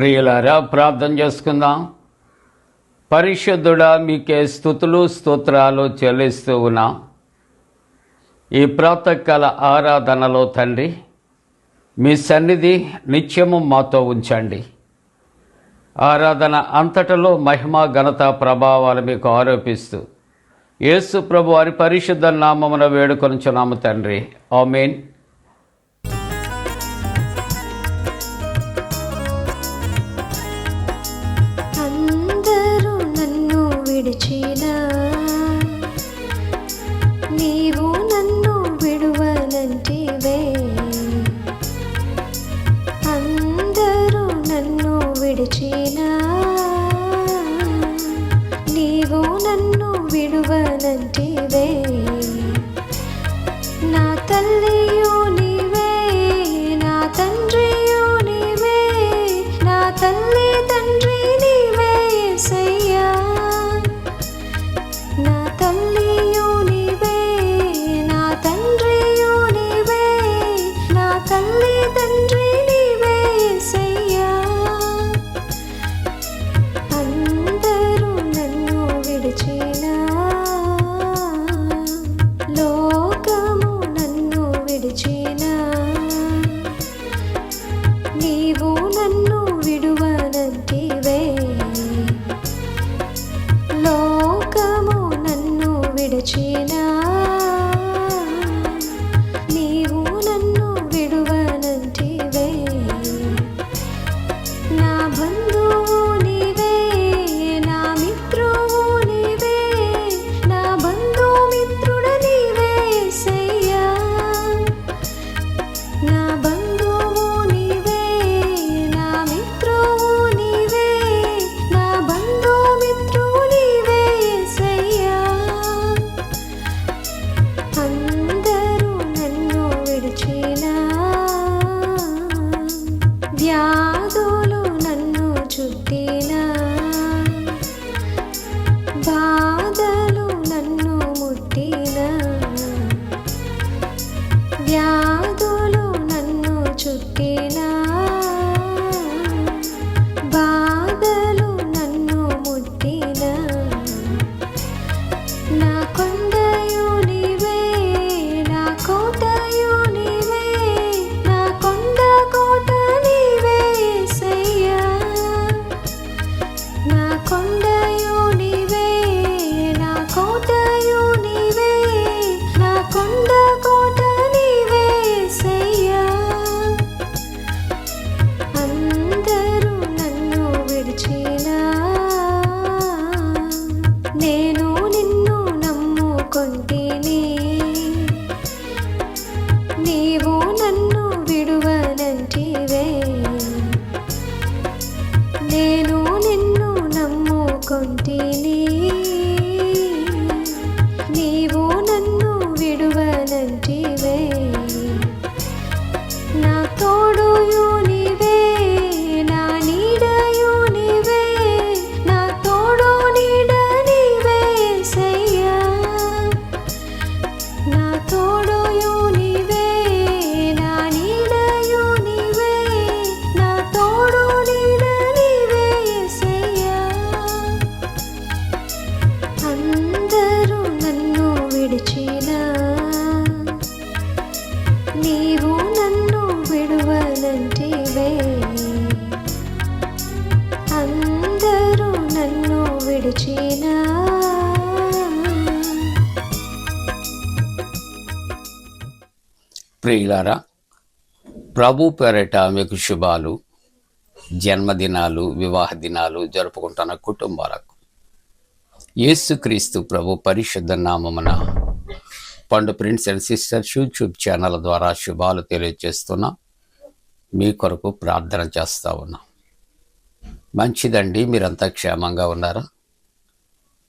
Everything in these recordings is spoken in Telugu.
ప్రియులారా, ప్రార్థన చేసుకుందాం. పరిశుద్ధుడా, మీకే స్తుతులు స్తోత్రాలు చెల్లిస్తూ ఉన్నాం. ఈ ప్రాతకాల ఆరాధనలో తండ్రి, మీ సన్నిధి నిత్యము మాతో ఉంచండి. ఆరాధన అంతటలో మహిమ ఘనత ప్రభావాలు మీకు ఆరోపిస్తూ యేసు ప్రభు వారి పరిశుద్ధ నామమున వేడుకొనుచున్నాము తండ్రి. ఆమేన్. విడిచినా నీవు నన్ను విడువనంటివే, అందరూ నన్ను విడిచినా నీవు నన్ను విడువనంటివే. నా తల్లియు నీవే, నా తండ్రియు నీవే, నా తల్లి తండ్రి నీవే యేసయ్యా. నా తల్లియు నీవే, నా తండ్రియు నీవే, నా తల్లి తండ్రి నీవే యేసయ్యా. అందరూ నన్ను విడిచినా, లోకము నన్ను విడిచినా నీవు నన్ను విడువనంటివే. లోకము నన్ను విడిచినా నీవు నన్ను విడువనంటివే. నా బంధువు నీవే, నా మిత్రువు నీవే, నా బంధుమిత్రుడ నీవే యేసయ్యా. నా బంధువు నీవే, నా మిత్రువు నీవే, నా బంధుమిత్రువు నీవే యేసయ్యా. అందరూ నన్ను విడిచినా, వ్యాధులు నన్ను చుట్టినా, బాధలు నన్ను ముట్టినా, వ్యాధులు నన్ను చుట్టినా, బాధలు నన్ను ముట్టినా. నా కొండయు నీవే, నా కోటయు నీవే, నా కొండ కోట నీవే యేసయ్యా. నా కొండయు నీవే, నా కోటయు నీవే, నా కొండ కోట నీవే యేసయ్యా. అందరూ నన్ను విడిచినా, నేను నిన్ను నమ్ముకొంటిని, నీవు నన్ను విడువనంటివే. నేను నిన్ను నమ్ముకొంటిని, నీవు నన్ను విడువనంటివే. నా తోడుయు నీవే, నా నీడయు నీవే, నా తోడు నీడ నీవే యేసయ్యా. నా తోడుయు నీవే, నా నీడయు నీవే, నా తోడు నీడ నీవే యేసయ్యా. అందరూ నన్ను విడిచినా, నీవు నన్ను విడువనంటివే. అందరూ నన్ను విడిచినా. ప్రియులారా, ప్రభు పేరిట మీకు శుభాలు. జన్మదినాలు, వివాహ దినాలు జరుపుకుంటున్న కుటుంబాలకు యేసుక్రీస్తు ప్రభు పరిశుద్ధ నామమున పండు prince and sisters YouTube channel ద్వారా శుభాలు తెలియజేస్తున్నా. మీ కొరకు ప్రార్థన చేస్తూ ఉన్నా. మంచిదండి, మీరంతా క్షేమంగా ఉన్నారా?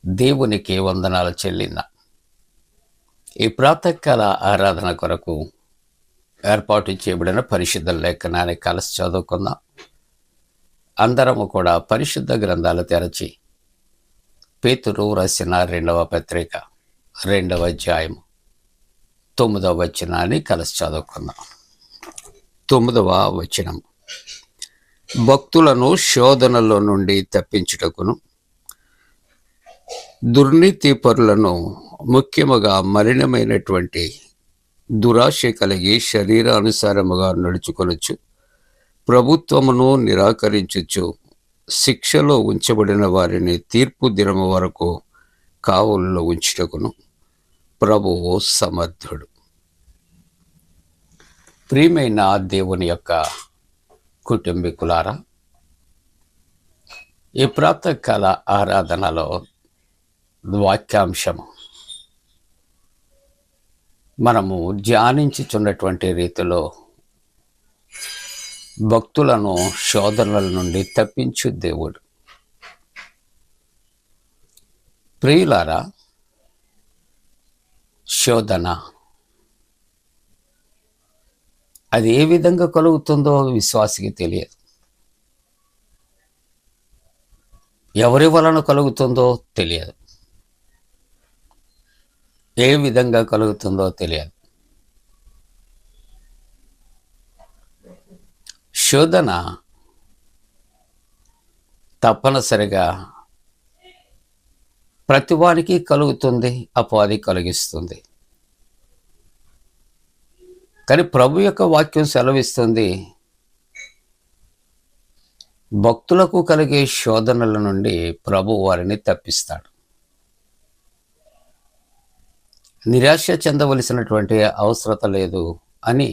దేవునికి వందనాలు చెల్లిందా. ఈ ప్రాతకాల ఆరాధన కొరకు ఏర్పాటు చేయబడిన పరిశుద్ధ లేఖనాన్ని కలిసి చదువుకుందాం. అందరము కూడా పరిశుద్ధ గ్రంథాలు తెరచి పేతురు రాసిన 2వ పత్రిక 2వ అధ్యాయము 9వ వచనాన్ని కలిసి చదువుకుందాం. 9వ వచనం. భక్తులను శోధనలో నుండి తప్పించుటకును, దుర్నీతి పరులను, ముఖ్యముగా మలినమైనటువంటి దురాశ కలిగి శరీరానుసారముగా నడుచుకొనొచ్చు, ప్రభుత్వమును నిరాకరించుచు శిక్షలో ఉంచబడిన వారిని తీర్పు దినము వరకు కావుల్లో ఉంచుటకును ప్రభువు సమర్థుడు. ప్రియమైన దేవుని యొక్క కుటుంబీకులారా, ఈ ప్రాతకాల ఆరాధనలో వాక్యాంశము మనము ధ్యానించుచున్నటువంటి రీతిలో భక్తులను శోధనల నుండి తప్పించు దేవుడు. ప్రియులారా, శోధన అది ఏ విధంగా కలుగుతుందో విశ్వాసికి తెలియదు. ఎవరి వలన కలుగుతుందో తెలియదు. ఏ విధంగా కలుగుతుందో తెలియదు. శోధన తప్పనిసరిగా ప్రతివానికి కలుగుతుంది, అపవాది కలిగిస్తుంది. కానీ ప్రభు యొక్క వాక్యం సెలవిస్తుంది, భక్తులకు కలిగే శోధనల నుండి ప్రభు వారిని తప్పిస్తాడు. నిరాశ చెందవలసినటువంటి అవసరత లేదు అని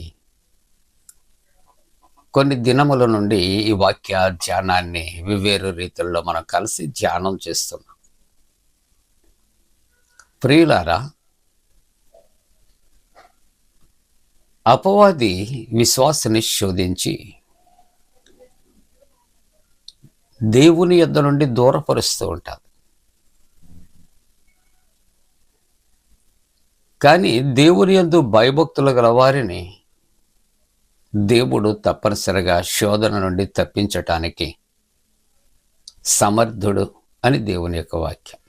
కొన్ని దినముల నుండి ఈ వాక్య ధ్యానాన్ని వివేరు రీతుల్లో మనం కలిసి ధ్యానం చేస్తున్నాం. ప్రియులారా, అపవాది విశ్వాసిని శోధించి దేవుని యొద్ద నుండి దూరపరుస్తూ ఉంటాడు. కానీ దేవుని యందు భయభక్తులు గల వారిని దేవుడు తప్పనిసరిగా శోధన నుండి తప్పించటానికి సమర్థుడు అని దేవుని యొక్క వాక్యం.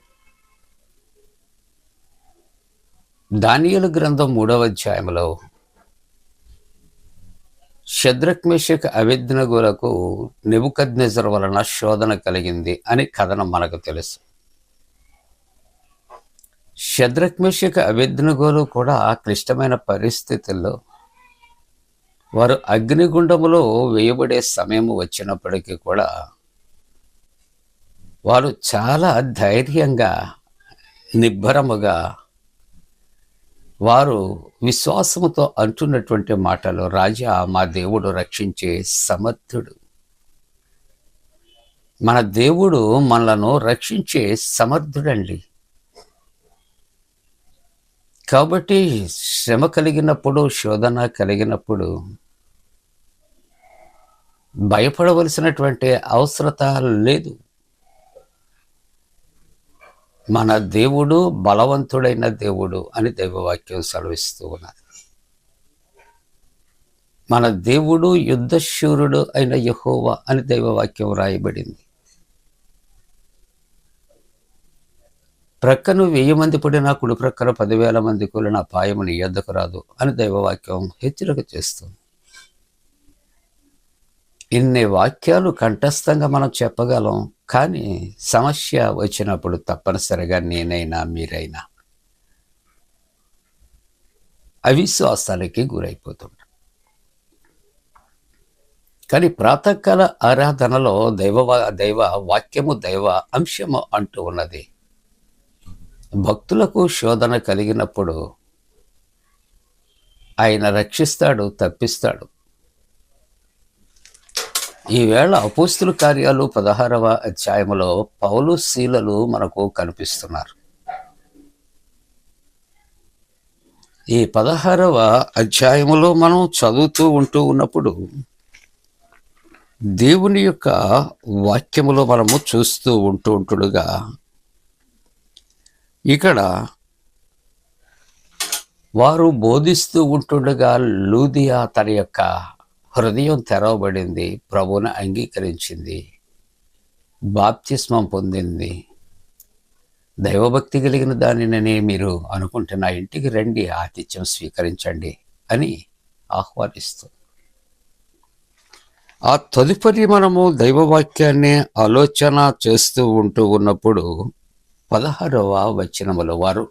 దానియేలు గ్రంథం 3వ అధ్యాయంలో షద్రక్ మేషక్ అబేద్నెగోలకు నెబుకద్నెజర్ వలన శోధన కలిగింది అని కథనం మనకు తెలుసు. షద్రక్ మేషక్ అబేద్నెగోలు కూడా క్లిష్టమైన పరిస్థితుల్లో వారు అగ్నిగుండములో వేయబడే సమయం వచ్చినప్పటికీ కూడా వారు చాలా ధైర్యంగా, నిబ్బరముగా వారు విశ్వాసముతో అంటున్నటువంటి మాటలు, రాజా, మా దేవుడు రక్షించే సమర్థుడు. మన దేవుడు మనలను రక్షించే సమర్థుడండి. కాబట్టి శ్రమ కలిగినప్పుడు, శోధన కలిగినప్పుడు భయపడవలసినటువంటి అవసరత లేదు. మన దేవుడు బలవంతుడైన దేవుడు అని దైవవాక్యం సెలవిస్తూ ఉన్నది. మన దేవుడు యుద్ధశూరుడు అయిన యెహోవా అని దైవవాక్యం రాయబడింది. ప్రక్కను 1000 మంది పడినా, కుడి ప్రక్కన 10,000 మంది కూలిన అపాయము నీ యొద్దకు రాదు అని దైవవాక్యం హెచ్చరిక చేస్తుంది. ఇన్ని వాక్యాలు కంఠస్థంగా మనం చెప్పగలం. కానీ సమస్య వచ్చినప్పుడు తప్పనిసరిగా నేనైనా మీరైనా అవిశ్వాసాలకి గురైపోతుంటాం. కానీ ప్రాతకాల ఆరాధనలో దైవ వాక్యము, దైవ అంశము అంటూ ఉన్నది, భక్తులకు శోధన కలిగినప్పుడు ఆయన రక్షిస్తాడు, తప్పిస్తాడు. ఈవేళ అపోస్తుల కార్యాలు 16వ అధ్యాయములో పౌలు, శీలలు మనకు కనిపిస్తున్నారు. ఈ 16వ అధ్యాయములో మనం చదువుతూ ఉన్నప్పుడు దేవుని యొక్క వాక్యములో మనము చూస్తూ ఉంటుండగా ఇక్కడ వారు బోధిస్తూ ఉంటుండగా లూదియా తన యొక్క హృదయం తెరవబడింది, ప్రభువుని అంగీకరించింది, బాప్తిస్మం పొందింది. దైవభక్తి కలిగిన దానిని మీరు అనుకుంటే నా ఇంటికి రండి, ఆతిథ్యం స్వీకరించండి అని ఆహ్వానిస్తుంది. ఆ తదుపరి మనము దైవవాక్యాన్ని ఆలోచన చేస్తూ ఉన్నప్పుడు 16వ వచనములో వారు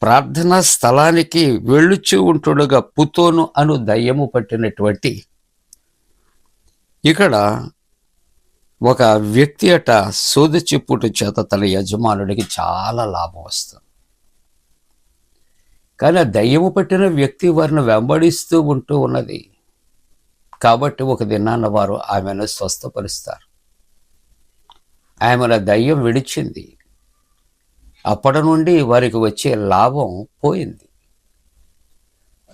ప్రార్థనా స్థలానికి వెళ్ళుచూ ఉంటుండగా పుతోను అను దయ్యము పట్టినటువంటి ఇక్కడ ఒక వ్యక్తి అట సోది చెప్పుట చేత తన యజమానుడికి చాలా లాభం వస్తుంది. కానీ ఆ దయ్యము పట్టిన వ్యక్తి వారిని వెంబడిస్తూ ఉంటూ ఉన్నది కాబట్టి ఒక దినాన్న వారు ఆమెను స్వస్థపరుస్తారు. ఆమెల దయ్యం విడిచింది. అప్పటి నుండి వారికి వచ్చే లాభం పోయింది.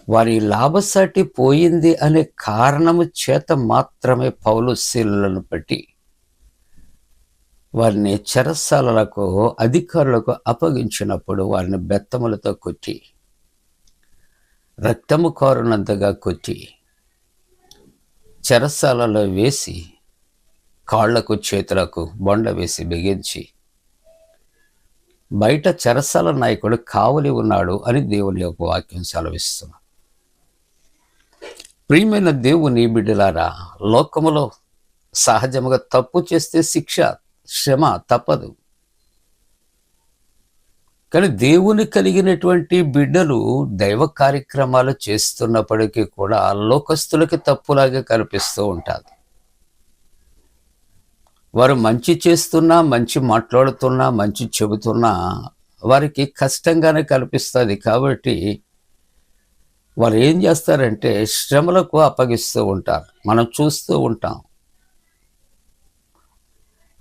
వారి లాభసాటి పోయింది అనే కారణము చేత మాత్రమే పౌలు శీలను బట్టి వారిని చెరసాలలకు అధికారులకు అప్పగించినప్పుడు వారిని బెత్తములతో కొట్టి రక్తము కారునంతగా కొట్టి చెరసాలలో వేసి కాళ్లకు చేతులకు బొండ వేసి బిగించి బయట చెరసాల నాయకుడు కావలి ఉన్నాడు అని దేవుని యొక్క వాక్యం సెలవిస్తున్నాడు. ప్రియమైన దేవుని బిడ్డలారా, లోకములో సహజముగా తప్పు చేస్తే శిక్ష శ్రమ తప్పదు. కానీ దేవుని కలిగినటువంటి బిడ్డలు దైవ కార్యక్రమాలు చేస్తున్నప్పటికీ కూడా లోకస్తులకి తప్పులాగే కనిపిస్తూ ఉంటుంది. వారు మంచి చేస్తున్నా, మంచి మాట్లాడుతున్నా, మంచి చెబుతున్నా వారికి కష్టంగానే కనిపిస్తుంది. కాబట్టి వారు ఏం చేస్తారంటే శ్రమలకు అప్పగిస్తూ ఉంటారు. మనం చూస్తూ ఉంటాం.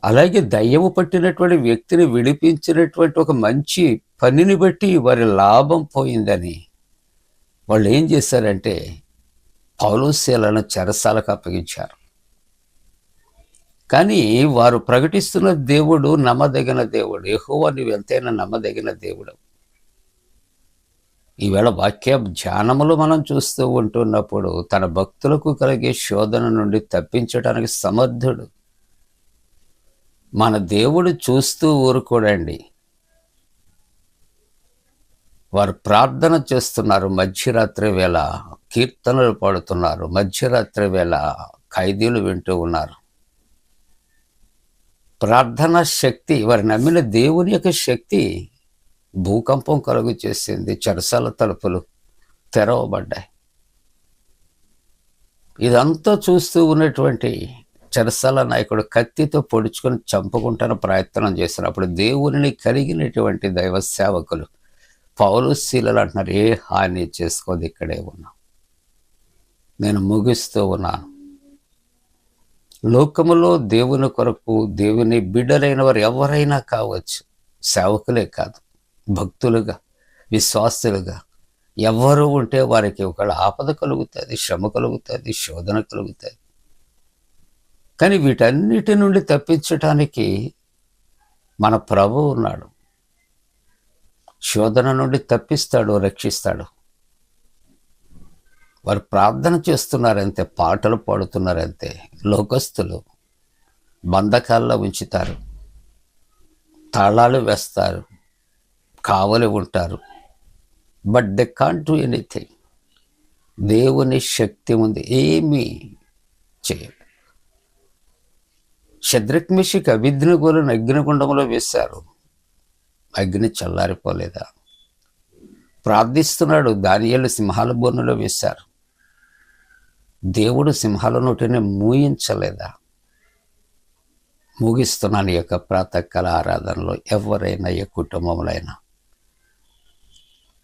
అలాగే దయ్యము పట్టినటువంటి వ్యక్తిని విడిపించినటువంటి ఒక మంచి పనిని బట్టి వారి లాభం పోయిందని వాళ్ళు ఏం చేశారంటే పౌలు శీలను చెరసాలకు అప్పగించారు. కానీ వారు ప్రకటిస్తున్న దేవుడు నమ్మదగిన దేవుడు. యెహోవా నీవు ఎంతైనా నమ్మదగిన దేవుడు. ఈవేళ వాక్య ధ్యానములు మనం చూస్తూ ఉంటున్నప్పుడు తన భక్తులకు కలిగే శోధన నుండి తప్పించడానికి సమర్థుడు. మన దేవుడు చూస్తూ ఊరుకోడండి. వారు ప్రార్థన చేస్తున్నారు, మధ్యరాత్రి వేళ కీర్తనలు పాడుతున్నారు, మధ్యరాత్రి వేళ ఖైదీలు వింటూ ఉన్నారు. ప్రార్థనా శక్తి, వారు నమ్మిన దేవుని యొక్క శక్తి భూకంపం కలుగు చేసింది. చెరసాల తలుపులు తెరవబడ్డాయి. ఇదంతా చూస్తూ ఉన్నటువంటి చెరసాల నాయకుడు కత్తితో పొడుచుకొని చంపుకుంటాను ప్రయత్నం చేసినప్పుడు దేవుని కలిగినటువంటి దైవ సేవకులు పౌలు శీలలు అంటున్నారు, ఏ హాని చేసుకోదు, ఇక్కడే ఉన్నా, నేను ముగిస్తూ ఉన్నాను. లోకములో దేవుని కొరకు దేవుని బిడ్డలైన వారు ఎవరైనా కావచ్చు, సేవకులే కాదు, భక్తులుగా విశ్వాసులుగా ఎవరు ఉంటే వారికి ఒకవేళ ఆపద కలుగుతుంది, శ్రమ కలుగుతుంది, శోధన కలుగుతుంది. కానీ వీటన్నిటి నుండి తప్పించటానికి మన ప్రభువు ఉన్నాడు. శోధన నుండి తప్పిస్తాడు, రక్షిస్తాడు. వారు ప్రార్థన చేస్తున్నారంతే, పాటలు పాడుతున్నారంతే. లోకస్తులు బంధకాల్లో ఉంచుతారు, తాళాలు వేస్తారు, కావలి ఉంటారు. But they can't do anything. దేవుని శక్తి ఉంది, ఏమీ చేయదు. షద్రక్ మెషిక్ అబేద్నెగోలను అగ్నిగుండంలో వేశారు, అగ్ని చల్లారిపోలేదా? ప్రార్థిస్తున్నాడు, దానియేలు సింహాల బోనులో వేశారు, దేవుడు సింహాల నోటిని మూయించలేదా? ముగిస్తున్నాను ఈ యొక్క ప్రాతకాల ఆరాధనలో ఎవరైనా ఏ కుటుంబంలో అయినా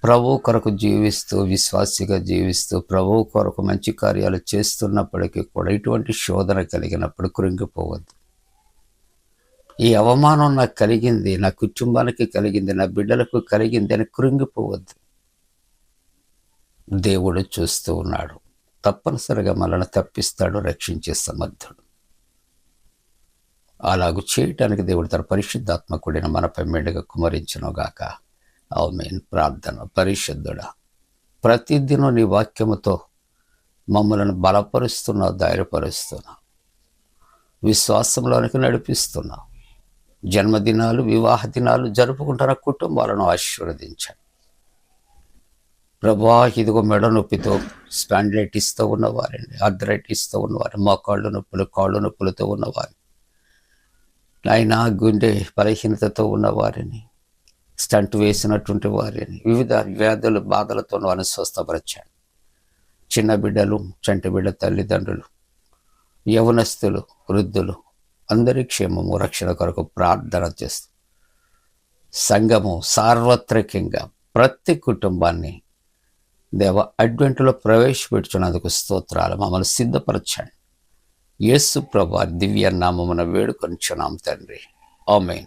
ప్రభువు కొరకు జీవిస్తూ, విశ్వాసిగా జీవిస్తూ, ప్రభువు కొరకు మంచి కార్యాలు చేస్తున్నప్పటికీ కూడా ఇటువంటి శోధన కలిగినప్పుడు కృంగిపోవద్దు. ఈ అవమానం నాకు కలిగింది, నా కుటుంబానికి కలిగింది, నా బిడ్డలకు కలిగింది అని కృంగిపోవద్దు. దేవుడు చూస్తూ ఉన్నాడు, తప్పనిసరిగా మనల్ని తప్పిస్తాడు, రక్షించే సమర్థుడు. అలాగూ చేయటానికి దేవుడు తన పరిశుద్ధాత్మ కూడిన మనపై మెండుగా కుమరించునుగాక. ఆమేన్. ప్రార్థన. పరిశుద్ధుడా, ప్రతిదినం నీ వాక్యముతో మమ్మల్ని బలపరుస్తున్నావు, ధైర్యపరుస్తున్నావు, విశ్వాసంలోనికి నడిపిస్తున్నావు. జన్మదినాలు, వివాహ దినాలు జరుపుకుంటున్న కుటుంబాలను ఆశీర్వదించండి. ప్రభా ఇదిగో మెడ నొప్పితో స్పాండిలైటిస్తో ఉన్నవారండి, ఆర్థరైటిస్తో ఉన్నవారు, మోకాళ్ళు నొప్పులు, కాళ్ళు నొప్పులతో ఉన్నవారు, నాయన గుండె బలహీనతతో ఉన్నవారిని, స్టంట్ వేసినటువంటి వారిని, వివిధ వ్యాధులు బాధలతో వారిని స్వస్థపరిచాడు. చిన్న బిడ్డలు, చంటి బిడ్డ తల్లిదండ్రులు, యవనస్తులు, వృద్ధులు అందరి క్షేమము రక్షణ కొరకు ప్రార్థన చేస్తూ సంఘము సార్వత్రికంగా ప్రతి కుటుంబాన్ని దేవ అడ్వెంట్లో ప్రవేశపెట్టుచున్నందుకు స్తోత్రాలు. మమ్మల్ని సిద్ధపరచండి. యేసు ప్రభువు దివ్య నామమున వేడుకొనుచున్నాం తండ్రి. ఆమేన్.